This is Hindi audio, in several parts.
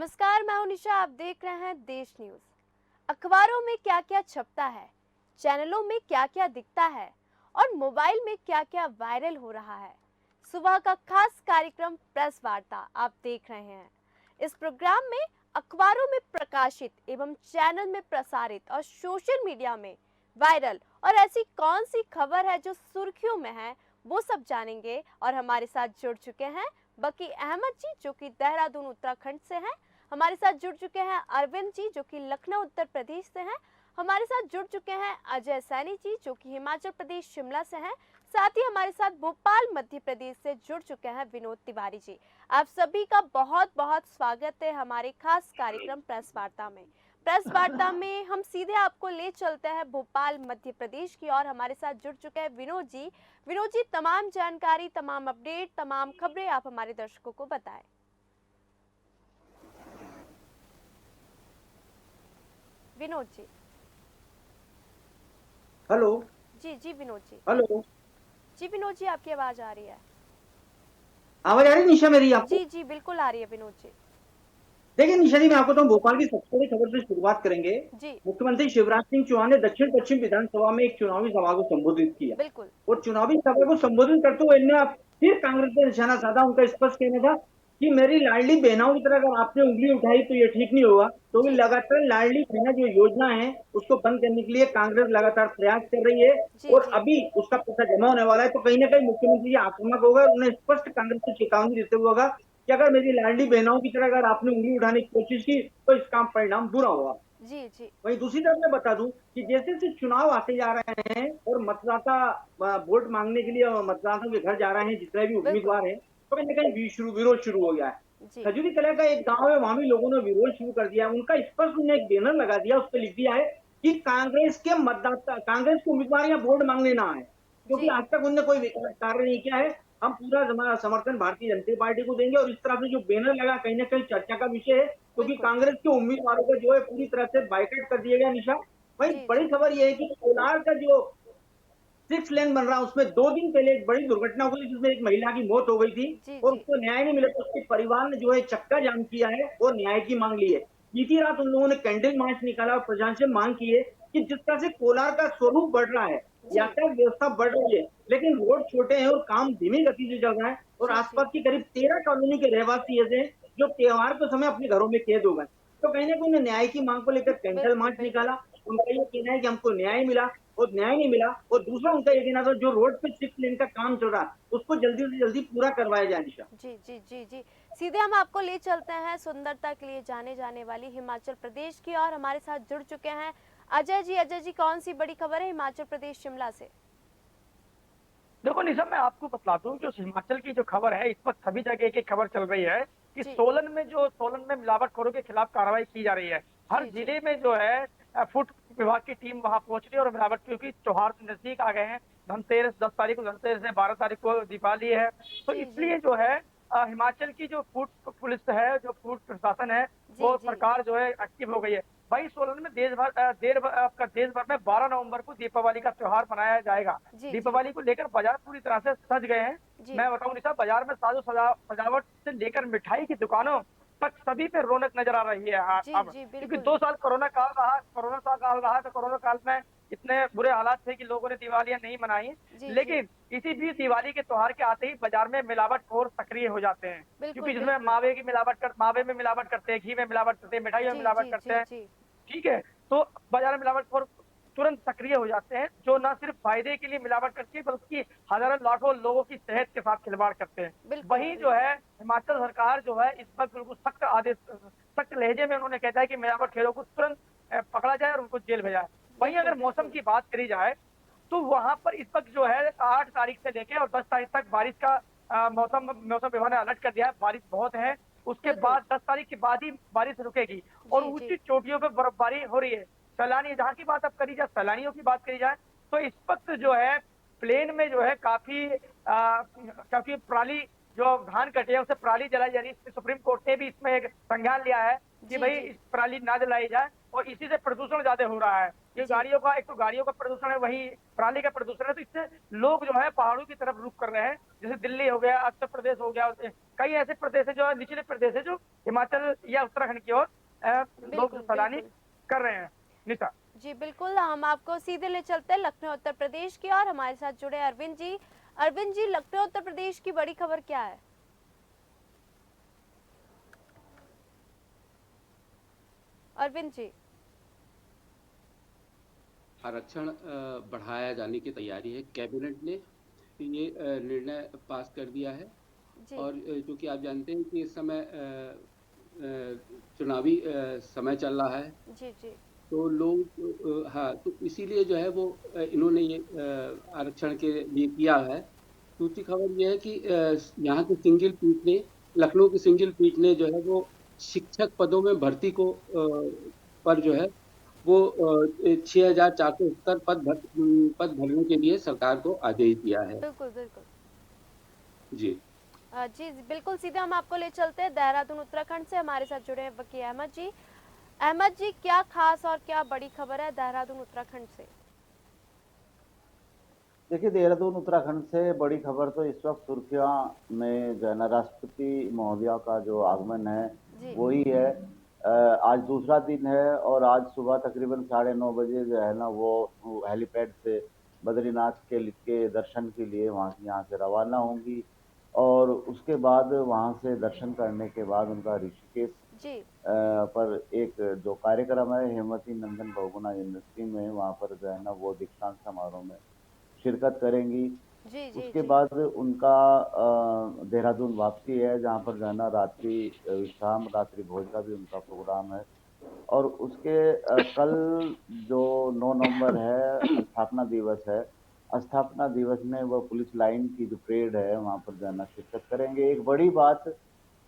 नमस्कार, मैं हूं निशा। आप देख रहे हैं देश न्यूज। अखबारों में क्या क्या छपता है, चैनलों में क्या क्या दिखता है और मोबाइल में क्या क्या वायरल हो रहा है। सुबह का खास कार्यक्रम प्रेस वार्ता आप देख रहे हैं। इस प्रोग्राम में अखबारों में प्रकाशित एवं चैनल में प्रसारित और सोशल मीडिया में वायरल और ऐसी कौन सी खबर है जो सुर्खियों में है, वो सब जानेंगे। और हमारे साथ जुड़ चुके हैं बकी अहमद जी, जो कि देहरादून उत्तराखंड से हैं। हमारे साथ जुड़ चुके हैं अरविंद जी, जो कि लखनऊ उत्तर प्रदेश से हैं। हमारे साथ जुड़ चुके हैं अजय सैनी जी, जो कि हिमाचल प्रदेश शिमला से हैं। साथ ही हमारे साथ भोपाल मध्य प्रदेश से जुड़ चुके हैं विनोद तिवारी जी। आप सभी का बहुत बहुत स्वागत है हमारे खास कार्यक्रम प्रेस वार्ता में। प्रेस वार्ता में हम सीधे आपको ले चलते हैं भोपाल मध्य प्रदेश की ओर। हमारे साथ जुड़ चुके हैं विनोद जी। विनोद जी, तमाम जानकारी, तमाम अपडेट, तमाम खबरें आप हमारे दर्शकों को बताएं। विनोद जी। हेलो। जी जी विनोद जी। हेलो। जी विनोद जी, आपकी आवाज आ रही है। आवाज आ रही है निशा मेरी आपको? जी जी बिल्कुल आ रही है विनोद जी। देखिए निशा जी, मैं आपको तो भोपाल की सबसे बड़ी खबर से शुरुआत करेंगे। जी मुख्यमंत्री शिवराज सिंह चौहान ने दक्षिण पश्चिम विधानसभा में एक चुनावी सभा को संबोधित किया बिल्कुल। और चुनावी सभा को संबोधित करते हुए इन्होंने फिर कांग्रेस पे निशाना साधा। उनका स्पष्ट कहना था कि मेरी लाडली बहनों की तरह अगर आपने उंगली उठाई तो ये ठीक नहीं होगा। तो जी लगातार लाडली बहना जो योजना है उसको बंद करने के लिए कांग्रेस लगातार प्रयास कर रही है जी और जी अभी उसका पैसा जमा होने वाला है। तो कहीं ना कहीं मुख्यमंत्री आक्रामक होगा। उन्हें स्पष्ट कांग्रेस को चेतावनी देते हुए होगा कि अगर मेरी लाडली बहनों की तरह अगर आपने उंगली उठाने की कोशिश की तो इसका परिणाम बुरा होगा। जी जी वहीं दूसरी तरफ मैं बता दूं कि जैसे जैसे चुनाव आते जा रहे हैं और मतदाता वोट मांगने के लिए मतदाताओं के घर जा रहे हैं, जितने भी बिल्कुल। उम्मीदवार हैं, तो कहीं ना कहीं विरोध शुरू हो गया है। जी खजूरी कला का एक गांव है, वहां भी लोगों ने विरोध शुरू कर दिया है। उनका स्पष्ट उन्होंने एक बैनर लगा दिया, उस पर लिख दिया है कि कांग्रेस के उम्मीदवार यहाँ वोट मांगने ना आए, क्योंकि जी आज तक उन्होंने कोई विकास कार्य नहीं किया है। हम पूरा समर्थन भारतीय जनता पार्टी को देंगे। और इस तरह से जो बैनर लगा कहीं ना कहीं चर्चा का विषय है, क्योंकि बिल्कुल। कांग्रेस के उम्मीदवारों को जो है पूरी तरह से बाइकआउट कर दिया गया निशा। वही जी बड़ी जी खबर यह है कि कोलार का जो 6 लेन बन रहा है उसमें 2 दिन पहले एक बड़ी दुर्घटना हुई जिसमें एक महिला की मौत हो गई थी जी और जी उसको न्याय नहीं मिला। तो उसके परिवार ने जो है चक्का जाम किया है और न्याय की मांग ली है। बीती रात उन लोगों ने कैंडल मार्च निकाला और प्रशासन से मांग की है कि जिस तरह से कोलार का स्वरूप बढ़ रहा है, जी यातायात व्यवस्था बढ़ रही है, लेकिन रोड छोटे हैं और काम धीमी गति से चल रहा है और जी जी आसपास की करीब 13 कॉलोनी के रहवासी ऐसे हैं जो त्योहार के समय अपने घरों में कैद हो गए। तो कहीं ना कहीं उन्होंने न्याय की मांग को लेकर कैंडल बिल्कुल मार्च बिल्कुल। निकाला। उनका ये कहना है कि हमको न्याय मिला और न्याय नहीं मिला। और दूसरा उनका ये कहना था जो रोड पे 6 लेन का काम चल रहा है उसको जल्दी से जल्दी पूरा करवाया जाए निशा। जी जी जी जी। सीधे हम आपको ले चलते हैं सुंदरता के लिए जाने जाने वाली हिमाचल प्रदेश की और हमारे साथ जुड़ चुके हैं अजय जी। अजय जी, कौन सी बड़ी खबर है हिमाचल प्रदेश शिमला से? देखो निशा, मैं आपको बता दूं जो हिमाचल की जो खबर है, इस वक्त सभी जगह एक खबर चल रही है कि जी सोलन में मिलावटखोरों के खिलाफ कार्रवाई की जा रही है। हर जी जी जिले में जो है फूड विभाग की टीम वहां पहुंच रही है और मिलावट, क्योंकि त्योहार नजदीक आ गए हैं। धनतेरस 10 तारीख को धनतेरस है, 12 तारीख को दीपावली है। तो जी जी इसलिए जो है हिमाचल की जो फूड पुलिस है, जो फूड प्रशासन है, जी वो जी सरकार जो है एक्टिव हो गई है। वही सोलन में देश भर में 12 नवंबर को दीपावली का त्योहार मनाया जाएगा। जी जी दीपावली को लेकर बाजार पूरी तरह से सज गए हैं। जी मैं बताऊं निशा, बाजार में सजावट से लेकर मिठाई की दुकानों तक सभी पे रौनक नजर आ रही है जी अब, जी क्योंकि बिल्कुल। 2 साल कोरोना काल रहा तो कोरोना काल में इतने बुरे हालात थे कि लोगों ने दिवालियां नहीं मनाई। जी जी लेकिन इसी बीच दिवाली के त्योहार के आते ही बाजार में मिलावटखोर सक्रिय हो जाते हैं, बिल्कुल क्योंकि जिसमें बिल्कुल। मावे में मिलावट करते हैं, घी में मिलावट करते हैं, मिठाइयों में जी मिलावट जी करते जी हैं। जी ठीक है। तो बाजार में मिलावटखोर तुरंत सक्रिय हो जाते हैं, जो न सिर्फ फायदे के लिए मिलावट करती है बल्कि हजारों लाखों लोगों की सेहत के साथ खिलवाड़ करते हैं। बिल्कुल वहीं जो बिल्कुल। है हिमाचल सरकार जो है इस वक्त बिल्कुल सख्त लहजे में उन्होंने कहता है कि मिलावटखोरों को तुरंत पकड़ा जाए और उनको जेल भेजा जाए। वहीं बिल्कुल अगर मौसम बिल्कुल। की बात करी जाए तो वहां पर इस वक्त जो है 8 तारीख से लेके और 10 तारीख तक बारिश का मौसम मौसम विभाग ने अलर्ट कर दिया है। बारिश बहुत है। उसके बिल्कुल। बाद 10 तारीख के बाद ही बारिश रुकेगी और जी जी ऊंची चोटियों पर बर्फबारी हो रही है। सैलानी जहाँ की बात अब करी जाए, सैलानियों की बात करी जाए, तो इस वक्त जो है प्लेन में जो है काफी पराली, जो धान कटे हैं उसे पराली जलाई जा रही है। सुप्रीम कोर्ट ने भी इसमें एक संज्ञान लिया है कि जी भाई जी इस पराली ना जलाई जाए और इसी से प्रदूषण ज्यादा हो रहा है। ये जी गाड़ियों का, एक तो गाड़ियों का प्रदूषण है, वहीं पराली का प्रदूषण है, तो इससे लोग जो है पहाड़ों की तरफ रुख कर रहे हैं। जैसे दिल्ली हो गया, उत्तर प्रदेश हो गया, कई ऐसे प्रदेश है जो है निचले प्रदेश है, जो हिमाचल या उत्तराखंड की ओर लोग जो बिल्कुल सैलानी बिल्कुल। कर रहे हैं। निशा। जी बिल्कुल, हम आपको सीधे ले चलते हैं लखनऊ उत्तर प्रदेश की और हमारे साथ जुड़े अरविंद जी। अरविंद जी, लखनऊ उत्तर प्रदेश की बड़ी खबर क्या है? अरविंद जी। आरक्षण बढ़ाया जाने की तैयारी है। कैबिनेट ने ये निर्णय पास कर दिया है। जी और जो कि आप जानते हैं कि इस समय चुनावी समय चल रहा है, जी जी तो लोग हाँ, तो इसीलिए जो है वो इन्होंने ये आरक्षण के लिए किया है। दूसरी खबर ये है कि यहाँ की सिंगल पीठ ने, लखनऊ की सिंगल पीठ ने जो है वो शिक्षक पदों में भर्ती को पर जो है वो 6,470 पद भरने के लिए सरकार को आदेश दिया है। बिल्कुल बिल्कुल। जी। जी बिल्कुल, सीधे हम आपको ले चलते हैं देहरादून उत्तराखंड से। हमारे साथ जुड़े हैं वकील अहमद जी। अहमद जी, क्या खास और क्या बड़ी खबर है देहरादून उत्तराखंड से? देखिए, देहरादून उत्तराखंड से बड़ी खबर तो इस वक्त सुर्खियां में जो है ना, राष्ट्रपति महोदया का जो आगमन है जी वो ही है। आज दूसरा दिन है और आज सुबह तकरीबन 9:30 बजे जो है ना वो हेलीपैड से बद्रीनाथ के दर्शन के लिए यहाँ से रवाना होंगी। और उसके बाद वहाँ से दर्शन करने के बाद उनका ऋषिकेश जी पर एक जो कार्यक्रम है हेमवती नंदन बहुगुणा यूनिवर्सिटी में, वहाँ पर जो है ना वो दीक्षांत समारोह में शिरकत करेंगी। जी जी उसके जी बाद उनका देहरादून वापसी है, जहाँ पर जो है ना रात्रि विश्राम, रात्रि भोज का भी उनका प्रोग्राम है। और उसके कल जो 9 नवंबर है, स्थापना दिवस है। स्थापना दिवस में वो पुलिस लाइन की जो परेड है वहाँ पर जो है ना शिरकत करेंगे। एक बड़ी बात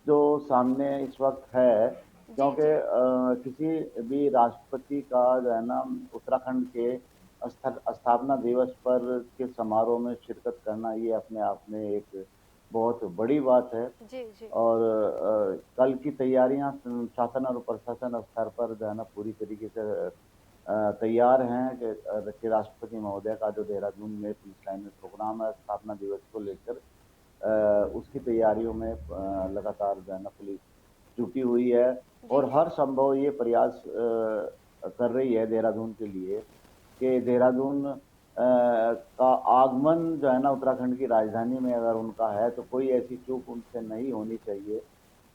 जो सामने इस वक्त है, जी क्योंकि जी किसी भी राष्ट्रपति का जो है ना उत्तराखंड के स्थापना दिवस पर के समारोह में शिरकत करना, ये अपने आप में एक बहुत बड़ी बात है। जी जी और कल की तैयारियां शासन और प्रशासन स्तर पर जो है ना पूरी तरीके से तैयार हैं कि राष्ट्रपति महोदय का जो देहरादून में पुलिस लाइन में प्रोग्राम है स्थापना दिवस को लेकर, उसकी तैयारियों में लगातार जो है ना पुलिस जुटी हुई है। जी और जी हर संभव ये प्रयास कर रही है देहरादून के लिए कि देहरादून का आगमन जो है ना उत्तराखंड की राजधानी में अगर उनका है तो कोई ऐसी चूक उनसे नहीं होनी चाहिए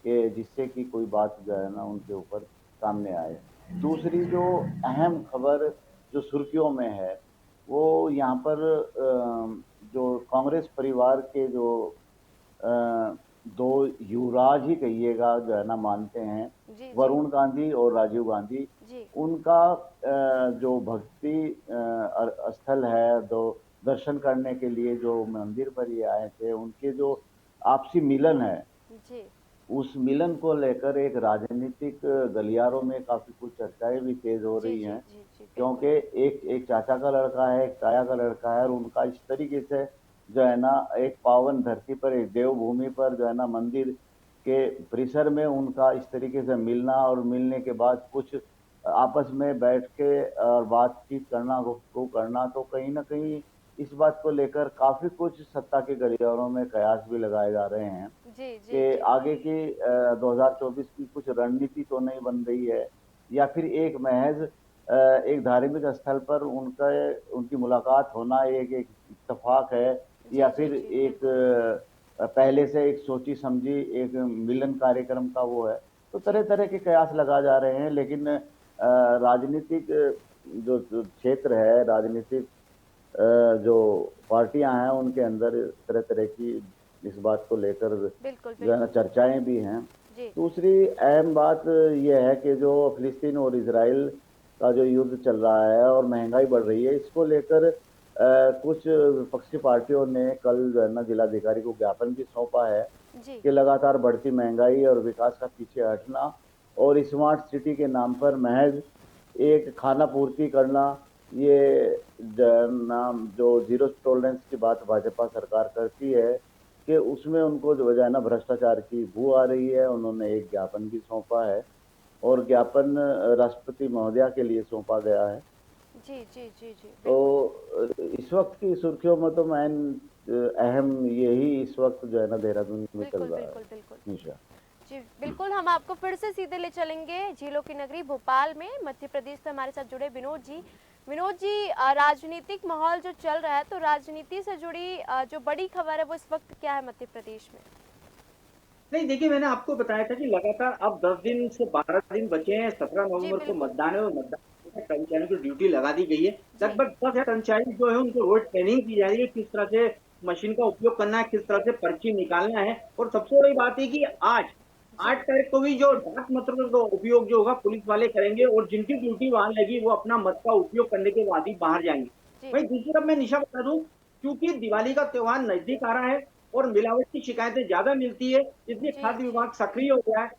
कि जिससे कि कोई बात जो है ना उनके ऊपर सामने आए। दूसरी जो अहम खबर जो सुर्खियों में है, वो यहाँ पर जो कांग्रेस परिवार के जो दो युवराज ही कहिएगा जो है ना मानते हैं, जी जी वरुण गांधी और राजीव गांधी। जी उनका जो भक्ति स्थल है, जो दर्शन करने के लिए जो मंदिर पर ये आए थे, उनके जो आपसी मिलन है, जी उस मिलन को लेकर एक राजनीतिक गलियारों में काफी कुछ चर्चाएं भी तेज हो जी रही जी हैं। जी जी क्योंकि बिल्कुल। एक एक चाचा का लड़का है, एक ताया का लड़का है, और उनका इस तरीके से जो है ना एक पावन धरती पर, एक देवभूमि पर जो है ना मंदिर के परिसर में उनका इस तरीके से मिलना, और मिलने के बाद कुछ आपस में बैठ के और बातचीत करना, गुफ्तगू करना, तो कहीं ना कहीं इस बात को लेकर काफी कुछ सत्ता के गलियारों में कयास भी लगाए जा रहे हैं जी जी कि जी आगे की 2024 की कुछ रणनीति तो नहीं बन रही है, या फिर एक महज एक धार्मिक स्थल पर उनकी मुलाकात होना एक एक इत्तेफाक है, या जी जी फिर जी एक बिल्कुल। पहले से एक सोची समझी एक मिलन कार्यक्रम का वो है। तो जी तरह तरह के कयास लगा जा रहे हैं, लेकिन राजनीतिक जो जो क्षेत्र है, राजनीतिक जो पार्टियां हैं, उनके अंदर तरह तरह की इस बात को लेकर बिल्कुल जो है ना बिल्कुल। चर्चाएं भी हैं। जी दूसरी अहम बात यह है कि जो फिलिस्तीन और इसराइल का जो युद्ध चल रहा है और महंगाई बढ़ रही है, इसको लेकर कुछ विपक्षी पार्टियों ने कल जो है ना जिलाधिकारी को ज्ञापन भी सौंपा है जी कि लगातार बढ़ती महंगाई और विकास का पीछे हटना और स्मार्ट सिटी के नाम पर महज एक खाना पूर्ति करना, ये नाम जो जीरो टॉलरेंस की बात भाजपा सरकार करती है, कि उसमें उनको जो है ना भ्रष्टाचार की बू आ रही है। उन्होंने एक ज्ञापन भी सौंपा है और ज्ञापन राष्ट्रपति महोदया के लिए सौंपा गया है। जी जी जी जी तो इस वक्त की सुर्खियों में तो मैन अहम यही इस वक्त जो है ना देहरादून में चल बिल्कुल रहा है बिल्कुल बिल्कुल निशा। जी बिल्कुल। हम आपको फिर से सीधे ले चलेंगे झीलों की नगरी भोपाल में। मध्य प्रदेश से हमारे साथ जुड़े विनोद जी। विनोद जी, राजनीतिक माहौल जो चल रहा है, तो राजनीति से जुड़ी जो बड़ी खबर है वो इस वक्त क्या है मध्य प्रदेश में? नहीं, देखिए, मैंने आपको बताया था कि लगातार अब 10 दिन से 12 दिन बचे हैं, 17 जी नवंबर को बिल्कुल। मतदान है और मतदान में कर्मचारियों की ड्यूटी लगा दी गई है। जी लगभग 10,000 कर्मचारी जो है उनको रोज ट्रेनिंग दी जा रही है, किस तरह से मशीन का उपयोग करना है, किस तरह से पर्ची निकालना है। और सबसे बड़ी बात है कि आज जी 8 तारीख को भी जो डाक मतों का उपयोग जो होगा पुलिस वाले करेंगे और जिनकी ड्यूटी वहां लगी वो अपना मत का उपयोग करने के बाद ही बाहर जाएंगे। जी वहीं दूसरी तरफ मैं निशा बता दूं, क्योंकि दिवाली का त्योहार नजदीक आ रहा है और मिलावट की शिकायतें ज्यादा मिलती है, इसलिए जी खाद्य जी विभाग सक्रिय हो गया है।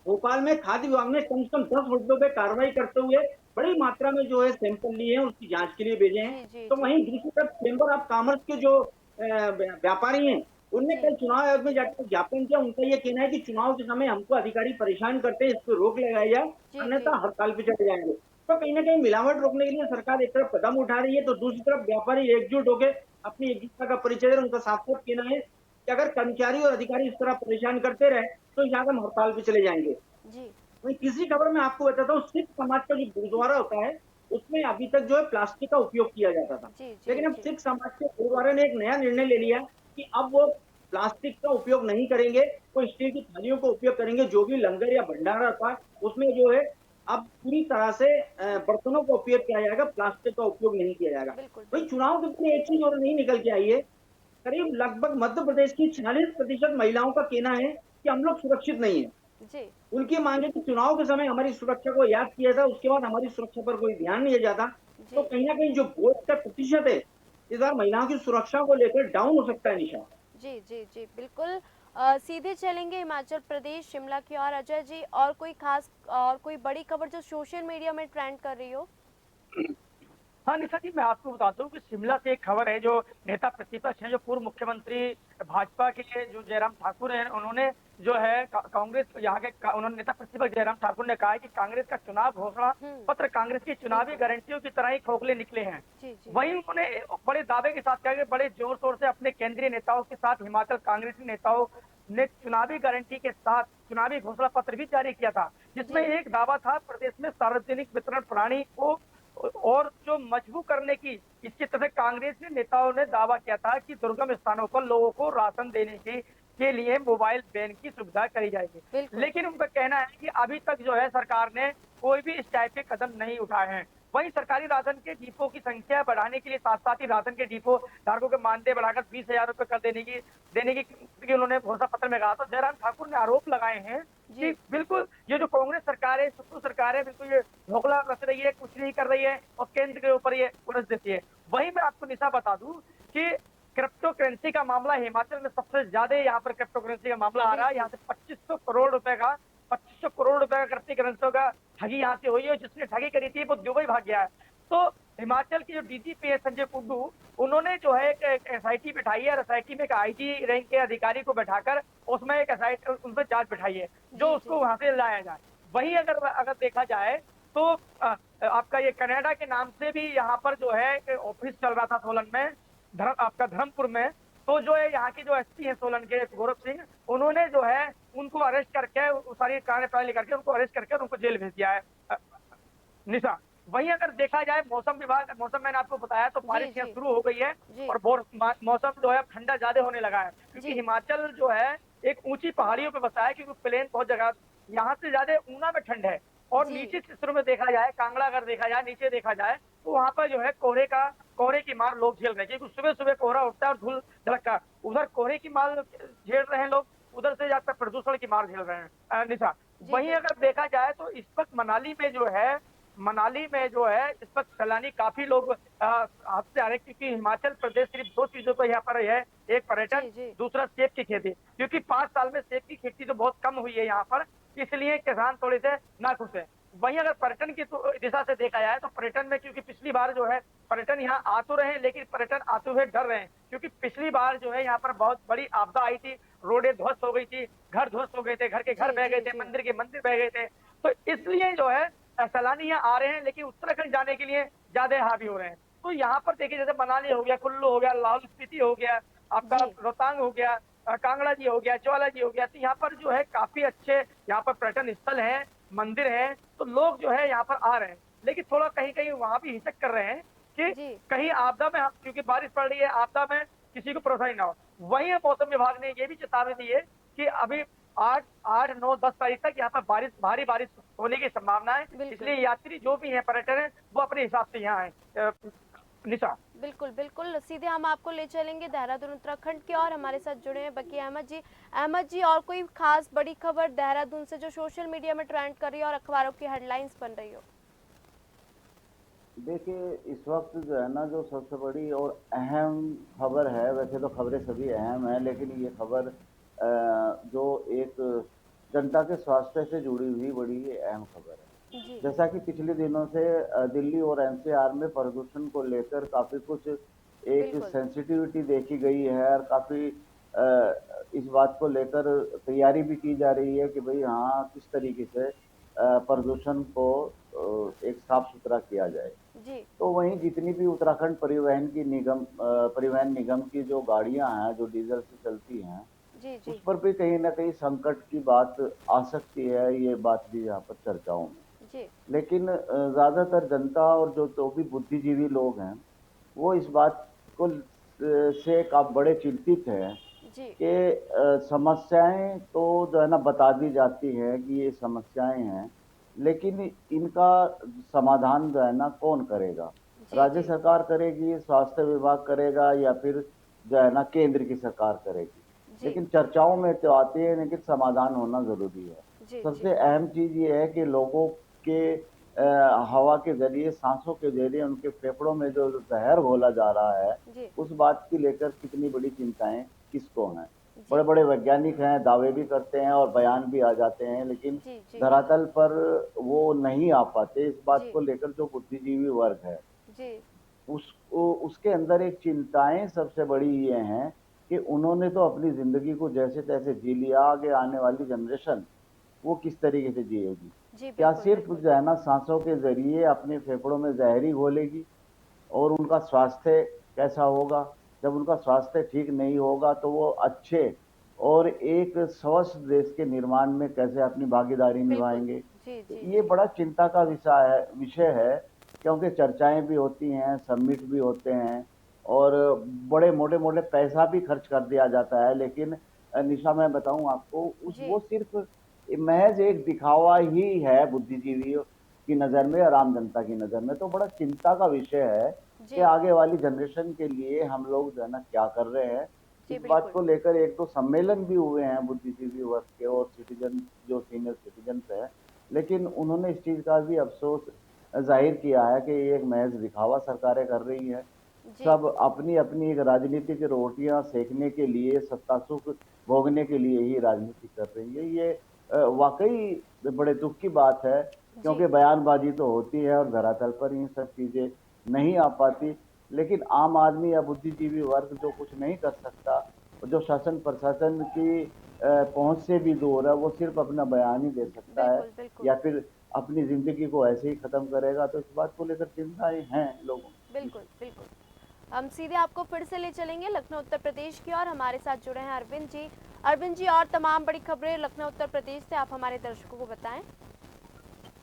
भोपाल में खाद्य विभाग ने कम से कम 10 होटलों पे कार्रवाई करते हुए बड़ी मात्रा में जो है सैंपल लिए हैं, उसकी जांच के लिए भेजे हैं। जी जी तो जी वहीं दूसरी तरफ चेंबर ऑफ कॉमर्स के जो व्यापारी हैं, उनने जी कल चुनाव आयोग में जाकर ज्ञापन किया। उनका ये कहना है कि चुनाव के समय हमको अधिकारी परेशान करते हैं, इस पर रोक लगाई जाए, जी जी अन्यथा हड़ताल पे चले जाएंगे। तो कहीं ना कहीं मिलावट रोकने के लिए सरकार एक तरफ कदम उठा रही है, तो दूसरी तरफ व्यापारी एकजुट होकर अपनी एकजुटता का परिचय दे रहे हैं। उनका साफ साफ कहना है कि अगर कर्मचारी और अधिकारी इस तरह परेशान करते रहे तो यहाँ हम हड़ताल पे चले जाएंगे। जी वहीं तीसरी खबर मैं आपको बताता हूँ, सिख समाज का जो गुरुद्वारा होता है उसमें अभी तक जो है प्लास्टिक का उपयोग किया जाता था, जी जी लेकिन अब जी सिख समाज के गुरुद्वारे ने एक नया निर्णय ले लिया कि अब वो प्लास्टिक का उपयोग नहीं करेंगे, वो स्टील की थालियों का उपयोग करेंगे। जो भी लंगर या भंडारा था उसमें जो है अब पूरी तरह से बर्तनों का उपयोग किया जाएगा, प्लास्टिक का उपयोग नहीं किया जाएगा। बिल्कुल वही बिल्कुल। चुनाव के लिए एक चीज और नहीं निकल के आई है। करीब लगभग मध्य प्रदेश की 46% महिलाओं का कहना है कि हम लोग सुरक्षित नहीं है। जी उनकी मांग है कि चुनाव के समय हमारी सुरक्षा को याद किया था, उसके बाद हमारी सुरक्षा पर कोई ध्यान नहीं जाता। तो जी कहीं ना कहीं जो वोट का प्रतिशत है इस बार महिलाओं की सुरक्षा को लेकर डाउन हो सकता है निशा। जी जी जी बिल्कुल। सीधे चलेंगे हिमाचल प्रदेश शिमला की ओर। अजय जी, और कोई खास और कोई बड़ी खबर जो सोशल मीडिया में ट्रेंड कर रही हो? हाँ निशा जी, मैं आपको बताता हूँ कि शिमला से एक खबर है। जो नेता प्रतिपक्ष हैं, जो पूर्व मुख्यमंत्री भाजपा के जो जयराम ठाकुर हैं, उन्होंने जो है कांग्रेस यहाँ के उन्होंने नेता प्रतिपक्ष जयराम ठाकुर ने कहा है कि कांग्रेस का चुनाव घोषणा पत्र कांग्रेस की चुनावी बिल्कुल। गारंटियों की तरह ही खोखले निकले हैं। जी जी वहीं उन्होंने बड़े दावे के साथ कहा कि बड़े जोर शोर से अपने केंद्रीय नेताओं के साथ हिमाचल कांग्रेसी नेताओं ने चुनावी गारंटी के साथ चुनावी घोषणा पत्र भी जारी किया था, जिसमें जी एक दावा था प्रदेश में सार्वजनिक वितरण प्रणाली को और जो मजबूत करने की। इसके तहत कांग्रेस के नेताओं ने दावा किया था कि दुर्गम स्थानों पर लोगों को राशन देने के लिए मोबाइल वैन की सुविधा करी जाएगी। बिल्कुल। लेकिन उनका कहना है कि अभी तक जो है सरकार ने कोई भी इस टाइप के कदम नहीं उठाए हैं। वहीं सरकारी राशन के डिपो की संख्या बढ़ाने के लिए साथ साथ ही राशन के डिपो धारकों के मानदेय बढ़ाकर 20,000 रुपए कर देने की उन्होंने घोषणा पत्र में कहा। तो जयराम ठाकुर ने आरोप लगाए हैं कि जी बिल्कुल ये जो कांग्रेस सरकार है, सुप्रू सरकार है, बिल्कुल ये ढोकला रच रही है, कुछ नहीं कर रही है और केंद्र के ऊपर ये उलझ देती है। वहीं मैं आपको निशा बता दूं कि क्रिप्टो करेंसी का मामला हिमाचल में सबसे ज्यादा यहाँ पर क्रिप्टो करेंसी का मामला आ रहा है। यहाँ से 2500 करोड़ रुपए का क्रिप्टो करेंसी का ठगी यहाँ से हुई है। जिसने ठगी करी थी वो दुबई भाग गया है। तो हिमाचल के जो डीजीपी है संजय कुंडू, उन्होंने जो है एक एसआईटी बिठाई है और एसआईटी में एक आईजी रैंक के अधिकारी को बैठाकर उसमें एक एसआईटी उन पर जांच बिठाई है जो जी उसको जी वहां से लाया जाए। वहीं अगर देखा जाए तो आपका ये कनाडा के नाम से भी यहाँ पर जो है ऑफिस चल रहा था सोलन में, आपका धर्मपुर में। तो जो है यहाँ के जो एसपी है सोलन के गौरव सिंह, उन्होंने जो है उनको अरेस्ट करके सारी कार्यप्रणाली करके उनको अरेस्ट करके उनको जेल भेज दिया है निशा। वहीं अगर देखा जाए मौसम मैंने आपको बताया तो बारिश जी यहाँ शुरू हो गई है जी और मौसम जो है ठंडा ज्यादा होने लगा है, क्योंकि जी हिमाचल जो है एक ऊंची पहाड़ियों पे बसा है। क्योंकि प्लेन बहुत जगह यहाँ से ज्यादा ऊना में ठंड है और जी नीचे क्षेत्रों में देखा जाए, कांगड़ा अगर देखा जाए, नीचे देखा जाए तो वहां पर जो है कोहरे की मार लोग झेल रहे हैं। क्योंकि सुबह सुबह कोहरा उठता है और धूल धड़कता है। उधर कोहरे की मार झेल रहे हैं लोग, उधर से ज्यादा प्रदूषण की मार झेल रहे हैं निशा। जी वहीं अगर देखा जाए तो इस वक्त मनाली में जो है इस वक्त सैलानी काफी लोग हाथ से आ रहे हैं। क्योंकि हिमाचल प्रदेश सिर्फ दो चीजों पर यहाँ पर है, एक पर्यटन, जी जी दूसरा सेब की खेती। क्योंकि 5 साल में सेब की खेती तो बहुत कम हुई है यहाँ पर, इसलिए किसान थोड़े से नाखुश है। वहीं अगर पर्यटन की दिशा से देखा जाए तो पर्यटन में, क्योंकि पिछली बार जो है पर्यटन यहाँ आ तो रहे हैं लेकिन पर्यटन आते हुए डर रहे हैं। क्योंकि पिछली बार जो है यहाँ पर बहुत बड़ी आपदा आई थी, रोडें ध्वस्त हो गई थी, घर ध्वस्त हो गए थे, घर के घर जी बह गए जी थे, जी मंदिर के मंदिर बह गए थे। तो इसलिए जो है सैलानी यहाँ आ रहे हैं, लेकिन उत्तराखंड जाने के लिए ज्यादा हावी हो रहे हैं। तो यहाँ पर देखिए, जैसे मनाली हो गया, कुल्लू हो गया, लाहौल स्पीति हो गया, आपका जी रोहतांग हो गया, कांगड़ा जी हो गया, ज्वाला जी हो गया, तो यहाँ पर जो है काफी अच्छे यहाँ पर पर्यटन स्थल है, मंदिर है, तो लोग जो है यहाँ पर आ रहे हैं। लेकिन थोड़ा कहीं कहीं वहां भी हिचक कर रहे हैं कि जी कहीं आपदा में, क्योंकि बारिश पड़ रही है, आपदा में किसी को परेशानी ना हो। वहीं मौसम विभाग ने ये भी चेतावनी दी है कि अभी 8, 8, 9, 10 तारीख तक यहाँ पर भारी बारिश होने की संभावना है। बिल्कुल इसलिए यात्री जो भी हैं, पर्यटन है, वो अपने हिसाब से यहाँ आए। निशा। बिल्कुल बिल्कुल, सीधे हम आपको ले चलेंगे देहरादून उत्तराखंड की और हमारे साथ जुड़े हैं बकी अहमद जी। अहमद जी, और कोई खास बड़ी खबर देहरादून से जो सोशल मीडिया में ट्रेंड कर रही है और अखबारों की हेडलाइंस बन रही हो? देखिए, इस वक्त जो है ना, जो सबसे बड़ी और अहम खबर है, वैसे तो खबरें सभी अहम हैं, लेकिन ये खबर जो एक जनता के स्वास्थ्य से जुड़ी हुई बड़ी ही अहम खबर है। जी जैसा कि पिछले दिनों से दिल्ली और एनसीआर में प्रदूषण को लेकर काफी कुछ एक बिल्कुल सेंसिटिविटी देखी गई है, और काफी इस बात को लेकर तैयारी भी की जा रही है कि भाई हाँ, किस तरीके से प्रदूषण को एक साफ सुथरा किया जाए। जी तो वहीं जितनी भी उत्तराखंड परिवहन निगम की जो गाड़ियां हैं, जो डीजल से चलती हैं, जी उस जी पर भी कहीं ना कहीं संकट की बात आ सकती है। ये बात भी यहाँ पर चर्चाओं में। जी लेकिन ज्यादातर जनता और जो भी बुद्धिजीवी लोग हैं, वो इस बात को से काफी बड़े चिंतित हैं जी कि समस्याएं तो जो है ना बता दी जाती है कि ये समस्याएं हैं, लेकिन इनका समाधान जो है ना कौन करेगा? जी राज्य जी सरकार करेगी, स्वास्थ्य विभाग करेगा, या फिर जो है ना केंद्र की सरकार करेगी? जी लेकिन चर्चाओं में तो आती है, लेकिन समाधान होना जरूरी है। जी जी सबसे अहम चीज ये है कि लोगों के हवा के जरिए, सांसों के जरिए उनके फेफड़ों में जो जहर घोला जा रहा है, जी उस बात की लेकर कितनी बड़ी चिंताएं किसको हैं? बड़े जी बड़े वैज्ञानिक हैं, दावे भी करते हैं और बयान भी आ जाते हैं, लेकिन जी जी धरातल पर वो नहीं आ पाते। इस बात जी को लेकर जो बुद्धिजीवी वर्ग है, जी उसके अंदर एक चिंताएं सबसे बड़ी ये हैं कि उन्होंने तो अपनी जिंदगी को जैसे तैसे जी लिया, आगे आने वाली जनरेशन वो किस तरीके से जिएगी? जी क्या बिल्कुल सिर्फ बिल्कुल जो है ना सांसों के जरिए अपने फेफड़ों में जहर ही घोलेगी? और उनका स्वास्थ्य कैसा होगा? जब उनका स्वास्थ्य ठीक नहीं होगा, तो वो अच्छे और एक स्वस्थ देश के निर्माण में कैसे अपनी भागीदारी बिल्कुल निभाएंगे? जी तो जी ये जी बड़ा चिंता का विषय है, क्योंकि चर्चाएं भी होती हैं, समिट भी होते हैं, और बड़े मोटे मोटे पैसा भी खर्च कर दिया जाता है, लेकिन निशा, मैं बताऊं आपको, उस जी वो सिर्फ महज एक दिखावा ही है बुद्धिजीवियों की नजर में और आम जनता की नजर में। तो बड़ा चिंता का विषय है कि जी आगे वाली जनरेशन के लिए हम लोग जो है ना क्या कर रहे हैं। जी इस बात बिल्कुल को लेकर एक दो सम्मेलन भी हुए हैं बुद्धिजीवी वर्ग के और सिटीजन, जो सीनियर सिटीजन है, लेकिन उन्होंने इस चीज का भी अफसोस जाहिर किया है कि ये एक महज दिखावा सरकारें कर रही है। जी सब अपनी अपनी एक राजनीतिक रोटियां सेकने के लिए, सत्ता सुख भोगने के लिए ही राजनीति कर रही है। ये वाकई बड़े दुख की बात है, जी क्योंकि बयानबाजी तो होती है और धरातल पर ये सब चीजें नहीं आ पाती। लेकिन आम आदमी या बुद्धिजीवी वर्ग जो कुछ नहीं कर सकता, जो शासन प्रशासन की पहुंच से भी दूर है, वो सिर्फ अपना बयान ही दे सकता है, बिल्कुल बिल्कुल या फिर अपनी जिंदगी को ऐसे ही खत्म करेगा। तो इस बात को लेकर चिंताएं हैं लोगों की। बिल्कुल बिल्कुल। हम सीधे आपको फिर से ले चलेंगे लखनऊ उत्तर प्रदेश की और हमारे साथ जुड़े हैं अरविंद जी। अरविंद जी, और तमाम बड़ी खबरें लखनऊ उत्तर प्रदेश से आप हमारे दर्शकों को बताएं।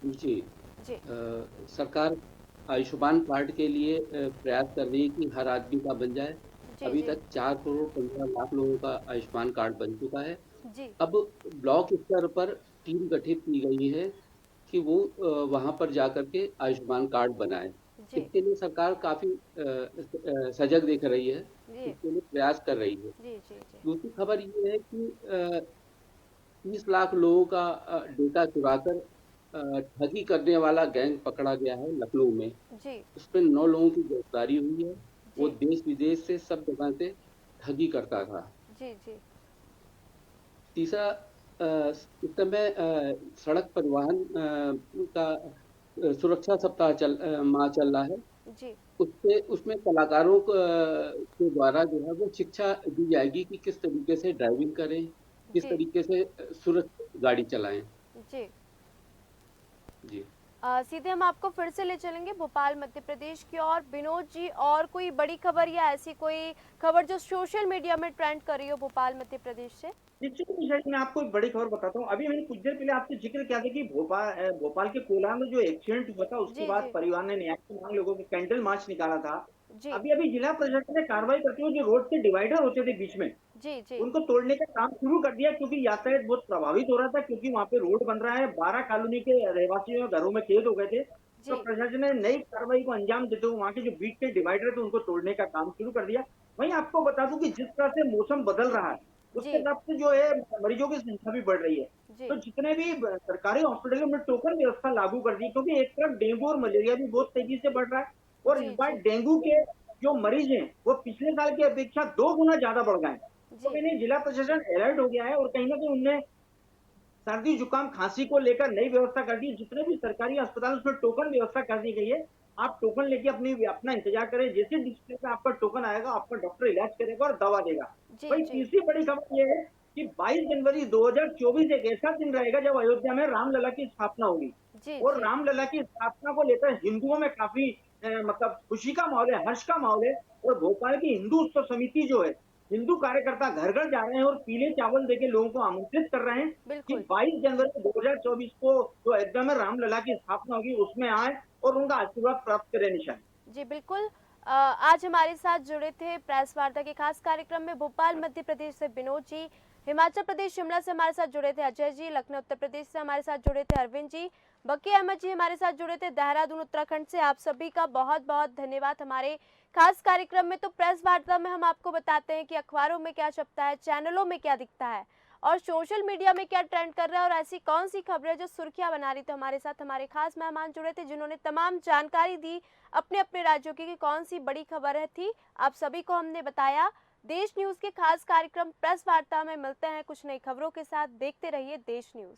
जी। जी सरकार आयुष्मान कार्ड के लिए प्रयास कर रही है कि हर आदमी का बन जाए। जी अभी जी तक 4 करोड़ 15 लाख लोगों का आयुष्मान कार्ड बन चुका है। जी अब ब्लॉक स्तर पर टीम गठित की गई है कि वो वहां पर जाकर के आयुष्मान कार्ड बनाए। जी इसके लिए सरकार काफी सजग दिख रही है, जी इसके लिए प्रयास कर रही है। जी जी जी दूसरी खबर ये है कि 30 लाख लोगों का डेटा चुराकर ठगी करने वाला गैंग पकड़ा गया है लखनऊ में। जी उसमें 9 लोगों की गिरफ्तारी हुई है। वो जी देश विदेश से सब जगह से ठगी करता था। जी जी तीसरा, इस समय सड़क परिवहन का सुरक्षा सप्ताह माह चल रहा है। जी उसमें कलाकारों के द्वारा जो है वो शिक्षा दी जाएगी कि किस तरीके से ड्राइविंग करें, किस जी तरीके से सुरक्षित गाड़ी चलाएं। जी जी। सीधे हम आपको फिर से ले चलेंगे भोपाल मध्य प्रदेश की ओर। विनोद जी, और कोई बड़ी खबर या ऐसी कोई खबर जो सोशल मीडिया में ट्रेंड कर रही हो भोपाल मध्य प्रदेश से? निश्चित ही शायद मैं आपको एक बड़ी खबर बताता हूँ। अभी मैंने कुछ देर पहले आपसे जिक्र किया था कि भोपाल के कोलार में जो एक्सीडेंट हुआ था उसके जी बाद जी परिवार ने न्याय की मांग लोगों के कैंडल मार्च निकाला था। जी अभी अभी जिला प्रशासन ने कार्रवाई करते हुए जो रोड के डिवाइडर होते थे बीच में, जी जी उनको तोड़ने का काम शुरू कर दिया, क्योंकि यातायात बहुत प्रभावित हो रहा था, क्योंकि वहां पे रोड बन रहा है। 12 कॉलोनी के रहवासियों घरों में कैद हो गए थे। तो जी प्रशासन ने नई कार्रवाई को अंजाम देते हुए वहां के जो बीच के डिवाइडर थे उनको तोड़ने का काम शुरू कर दिया। वहीं आपको बता दूं कि जिस तरह से मौसम बदल रहा है उसके जी हिसाब से जो है मरीजों की संख्या भी बढ़ रही है। जी तो जितने भी सरकारी हॉस्पिटलों में टोकन व्यवस्था लागू कर दी, क्योंकि एक तरफ डेंगू और मलेरिया भी बहुत तेजी से बढ़ रहा है, और इस जी बार जी डेंगू के जो मरीज हैं वो पिछले साल की अपेक्षा 2 गुना ज्यादा बढ़ गए हैं। तो जी कहीं जिला प्रशासन अलर्ट हो गया है, और कहीं ना कहीं उनने सर्दी जुकाम खांसी को लेकर नई व्यवस्था कर दी। जितने भी सरकारी अस्पताल उसमें टोकन व्यवस्था कर दी गई है। आप टोकन लेके अपना इंतजार करें, जैसे डिस्प्ले पे आपका टोकन आएगा आपका डॉक्टर इलाज करेगा और दवा देगा। जी वही जी तीसरी बड़ी खबर यह है कि 22 जनवरी 2024 एक ऐसा दिन रहेगा जब अयोध्या में रामलला की स्थापना होगी, जी और जी रामलला की स्थापना को लेकर हिंदुओं में काफी मतलब खुशी का माहौल है, हर्ष का माहौल है। और भोपाल की हिंदू उत्सव समिति जो है, हिंदू कार्यकर्ता घर घर जा रहे हैं और पीले चावल देके लोगों को आमंत्रित कर रहे हैं कि बिल्कुल 22 जनवरी 2024 को जो अयोध्या में रामलला की स्थापना होगी उसमें आए और उनका आशीर्वाद प्राप्त करें। निशान जी बिल्कुल। आज हमारे साथ जुड़े थे प्रेस वार्ता के खास कार्यक्रम में भोपाल मध्य प्रदेश से विनोद जी, हिमाचल प्रदेश शिमला से हमारे साथ जुड़े थे अजय जी, लखनऊ उत्तर प्रदेश से हमारे साथ जुड़े थे अरविंद जी, बकी अहमद जी हमारे साथ जुड़े थे देहरादून उत्तराखंड से। आप सभी का बहुत बहुत धन्यवाद हमारे खास कार्यक्रम में। तो प्रेस वार्ता में हम आपको बताते हैं कि अखबारों में क्या छपता है, चैनलों में क्या दिखता है और सोशल मीडिया में क्या ट्रेंड कर रहा है, और ऐसी कौन सी खबरें जो सुर्खियां बना रही। तो हमारे साथ हमारे खास मेहमान जुड़े थे जिन्होंने तमाम जानकारी दी अपने अपने राज्यों की कि कौन सी बड़ी खबर थी। आप सभी को हमने बताया। देश न्यूज के खास कार्यक्रम प्रेस वार्ता में मिलते हैं कुछ नई खबरों के साथ। देखते रहिए देश न्यूज।